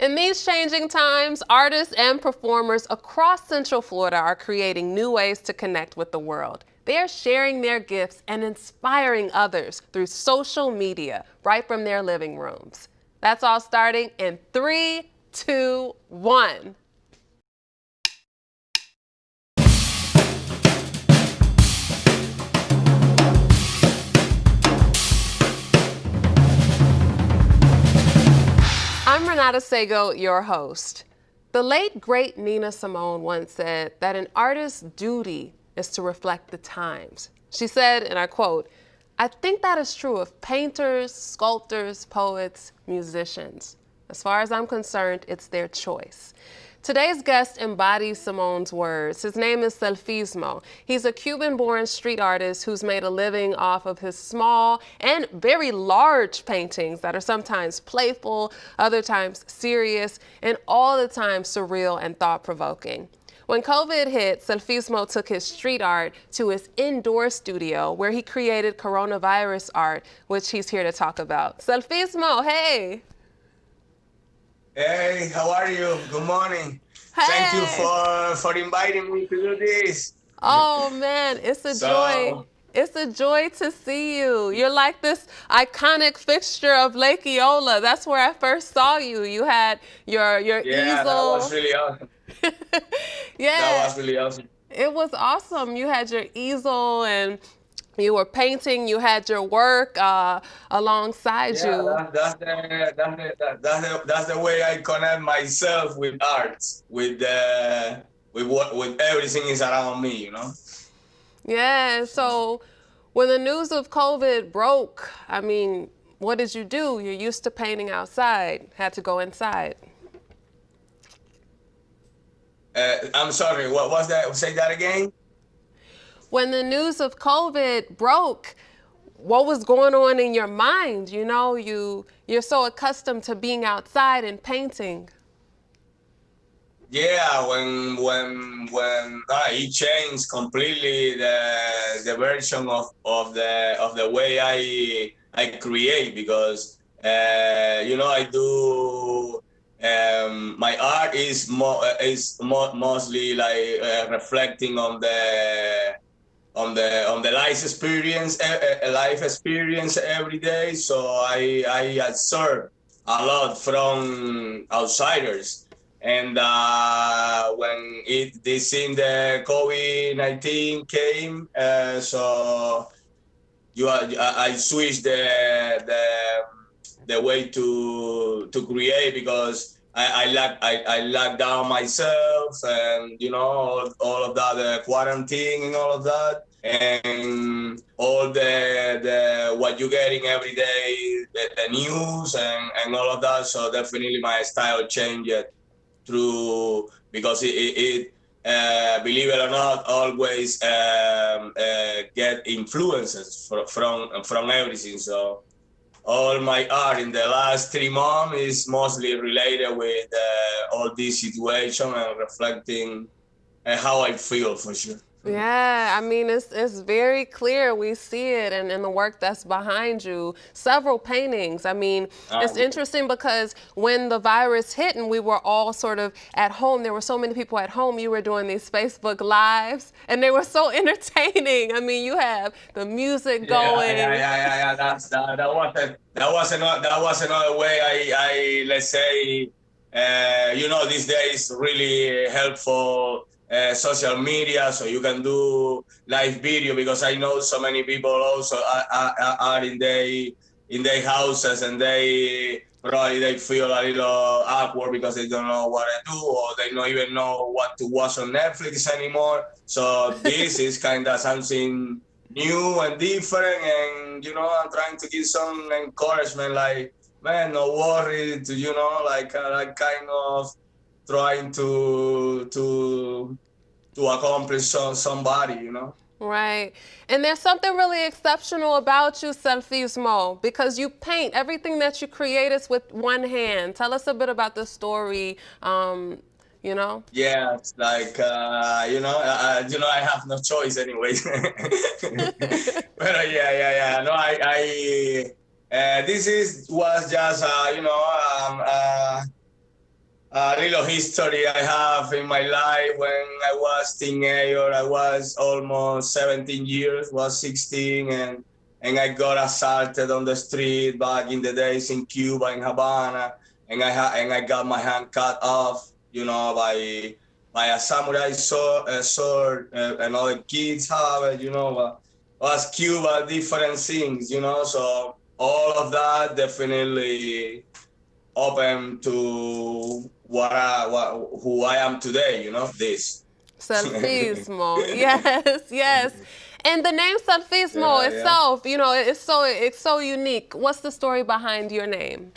In these changing times, artists and performers across Central Florida are creating new ways to connect with the world. They are sharing their gifts and inspiring others through social media right from their living rooms. That's all starting in 3, 2, 1. I'm Renata Sago, your host. The late, great Nina Simone once said that an artist's duty is to reflect the times. She said, and I quote, "I think that is true of painters, sculptors, poets, musicians. As far as I'm concerned, it's their choice." Today's guest embodies Simone's words. His name is Selfismo. He's a Cuban-born street artist who's made a living off of his small and very large paintings that are sometimes playful, other times serious, and all the time surreal and thought-provoking. When COVID hit, Selfismo took his street art to his indoor studio where he created coronavirus art, which he's here to talk about. Selfismo, hey! Hey, how are you? Good morning. Thank you Hey! for inviting me to do this. Oh man, it's a joy. So It's a joy to see you. You're like this iconic fixture of Lake Eola. That's where I first saw you. You had your yeah, that was easel. really awesome. That Yeah, was really awesome. it was awesome. You had your easel and you were painting. You had your work alongside Yeah, you. that's the way I connect myself with art, with everything is around me, you know. Yeah, So so when the news of COVID broke, I mean, what did you do? You're used to painting outside, had to go inside. I'm sorry. What was that? Say that again. When the news of COVID broke, what was going on in your mind? You know, you're so accustomed to being outside and painting. Yeah, when it changed completely the version of the way I create because I do my art is mostly like reflecting on the life experience every day. So I absorb a lot from outsiders. And when this in the COVID-19 came, so I switched the way to create because I locked down myself and all of that quarantine and all of that and all the what you're getting every day the news and all of that. So definitely my style changed through because it believe it or not, always get influences from everything. So all my art in the last 3 months is mostly related with all this situation and reflecting how I feel for sure. Yeah, I mean, it's very clear. We see it in the work that's behind you. Several paintings. I mean, it's Yeah. interesting because when the virus hit and we were all sort of at home, there were so many people at home. You were doing these Facebook Lives, and they were so entertaining. I mean, you have the music going. Yeah. That was another way I let's say these days really helpful social media so you can do live video because I know so many people also are in their houses and they probably they feel a little awkward because they don't know what to do or they don't even know what to watch on Netflix anymore. So this is kind of something new and different, and I'm trying to give some encouragement, like, man, no worry, to like kind of trying to accomplish somebody. Right. And there's something really exceptional about you, Selfismo, because you paint everything that you create is with one hand. Tell us a bit about the story, you know? Yeah, it's like I have no choice anyway. But yeah. No, I this is was just a little history I have in my life. When I was teenager, I was almost 17 years, was 16, and I got assaulted on the street back in the days in Cuba, in Havana, and I got my hand cut off, by a samurai sword, and other kids have it, was Cuba, different things, so all of that definitely open to who I am today, this. Selfismo, yes, yes. And the name Selfismo Yeah, yeah. itself, it's so unique. What's the story behind your name?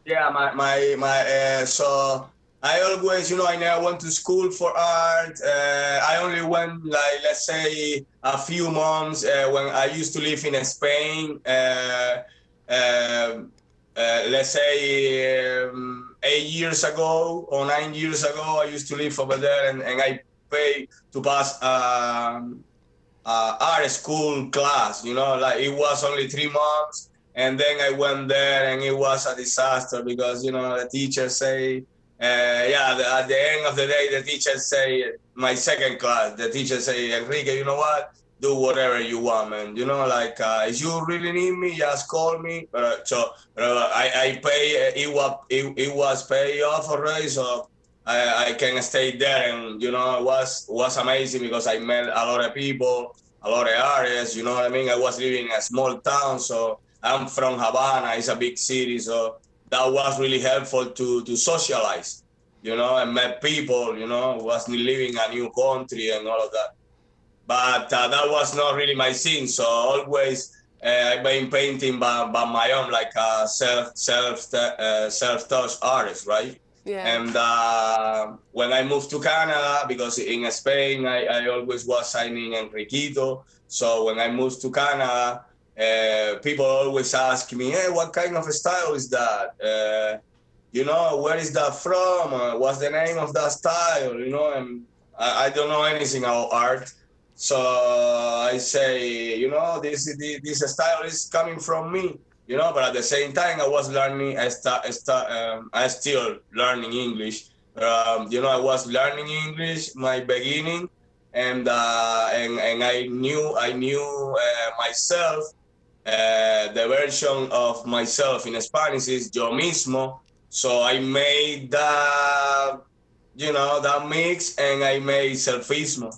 Yeah, so I always, I never went to school for art. I only went, like, let's say, a few months when I used to live in Spain. Uh, let's say 8 years ago or 9 years ago, I used to live over there, and I pay to pass art school class, like it was only 3 months. And then I went there and it was a disaster because, the teachers say, at the end of the day, the teachers say, my second class, the teachers say, Enrique, you know what? Do whatever you want, man. If you really need me, just call me. I pay, it was pay off already. So I can stay there, and it was amazing because I met a lot of people, a lot of artists. You know what I mean? I was living in a small town, so I'm from Havana. It's a big city, so that was really helpful to socialize. And met people. Was living a new country and all of that. But that was not really my thing. So always I've been painting by my own, like a self-touch artist, right? Yeah. And when I moved to Canada, because in Spain I always was signing Enriquito. So when I moved to Canada, people always ask me, hey, what kind of style is that? Where is that from? What's the name of that style? And I don't know anything about art. So I say, this style is coming from me, but at the same time, I was learning, I still learning English. I was learning English, my beginning, and I knew myself. The version of myself in Spanish is yo mismo. So I made that mix, and I made Selfismo.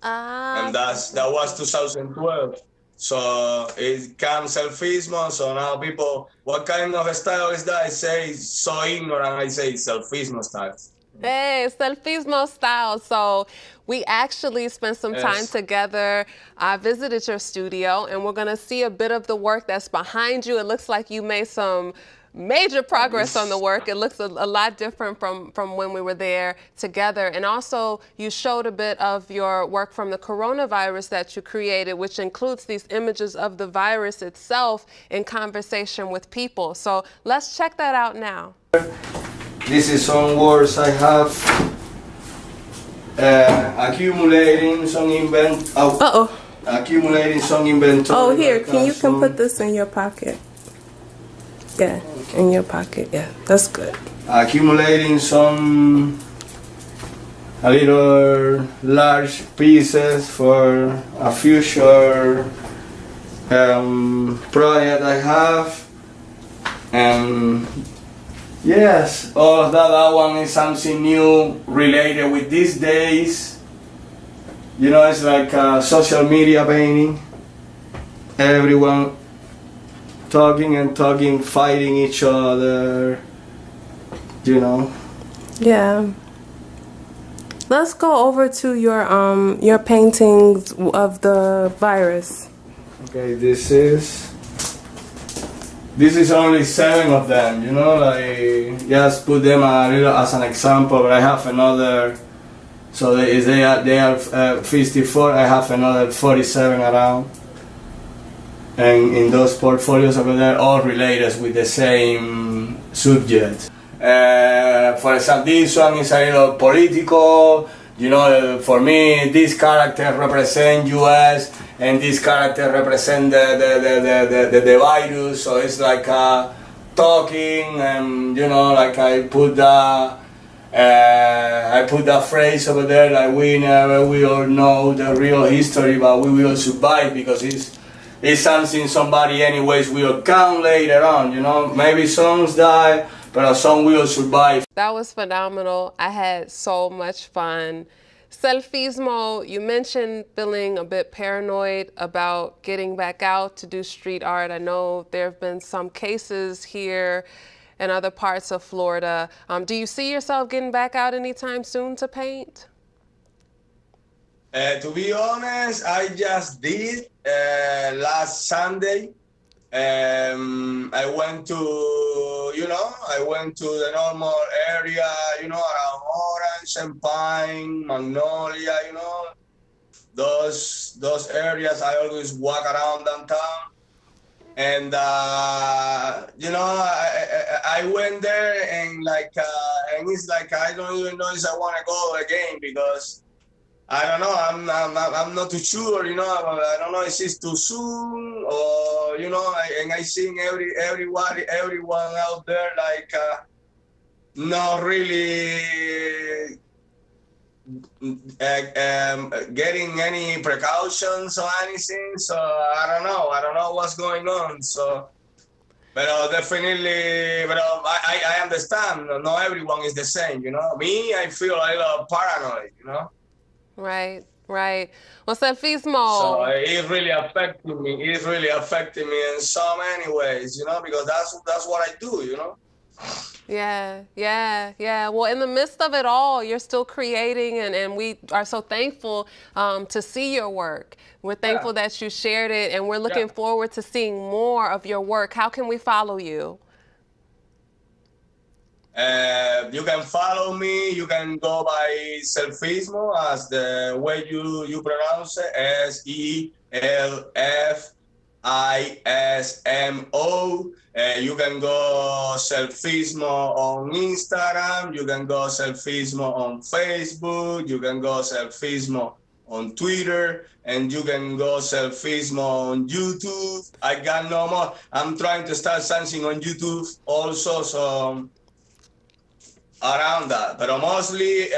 And that was 2012. So it comes Selfismo. So now people, what kind of style is that? I say so ignorant. I say Selfismo style. Hey, Selfismo style. So we actually spent some time Yes. together. I visited your studio, and we're going to see a bit of the work that's behind you. It looks like you made some major progress on the work. It looks a lot different from when we were there together. And also, you showed a bit of your work from the coronavirus that you created, which includes these images of the virus itself in conversation with people. So let's check that out now. This is some words I have accumulating some accumulating some inventory. Oh, here, you can put this in your pocket. Yeah, in your pocket. Yeah, that's good. Accumulating some a little large pieces for a future project I have, and yes, all of that one is something new related with these days. It's like a social media painting. Everyone talking, fighting each other. Yeah. Let's go over to your paintings of the virus. Okay, this is only 7 of them, like just put them a little as an example, but I have another, so they are 54, I have another 47 around, and in those portfolios over there, all related with the same subject. For example, this one is a little political, for me this character represents US, and this character represents the virus, so it's like talking, and you know, like I put that phrase over there, like we all know the real history, but we will survive because it's something somebody anyways will count later on, you know. Maybe songs die, but a song will survive. That was phenomenal. I had so much fun. Selfismo, you mentioned feeling a bit paranoid about getting back out to do street art. I know there have been some cases here in other parts of Florida. Do you see yourself getting back out anytime soon to paint? To be honest, I just did last Sunday. I went to, I went to the normal area, around Orange and Pine, Magnolia, those areas. I always walk around downtown, and I went there, and and it's like I don't even know if I want to go again because I don't know. I'm not too sure. I don't know if it's too soon or and I think everyone out there not really getting any precautions or anything. So I don't know. I don't know what's going on. So. But definitely, but I understand. Not everyone is the same. Me, I feel a little paranoid. Right, right. Well, Selfismo. So it's really affecting me. It's really affecting me in so many ways, because that's what I do. Yeah, yeah, yeah. Well, in the midst of it all, you're still creating, and we are so thankful to see your work. We're thankful that you shared it, and we're looking forward to seeing more of your work. How can we follow you? You can follow me. You can go by Selfismo as the way you pronounce it, Selfismo. You can go Selfismo on Instagram. You can go Selfismo on Facebook. You can go Selfismo on Twitter, and you can go Selfismo on YouTube. I got no more. I'm trying to start something on YouTube also, so around that. But mostly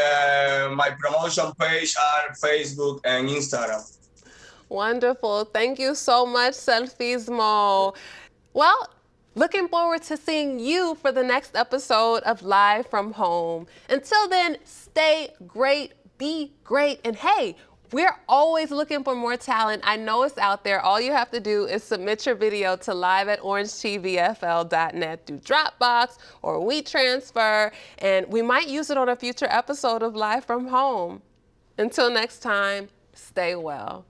my promotion page are Facebook and Instagram. Wonderful. Thank you so much, Selfismo. Well, looking forward to seeing you for the next episode of Live from Home. Until then, stay great, be great, and hey, we're always looking for more talent. I know it's out there. All you have to do is submit your video to live@orangetvfl.net through Dropbox or WeTransfer, and we might use it on a future episode of Live from Home. Until next time, stay well.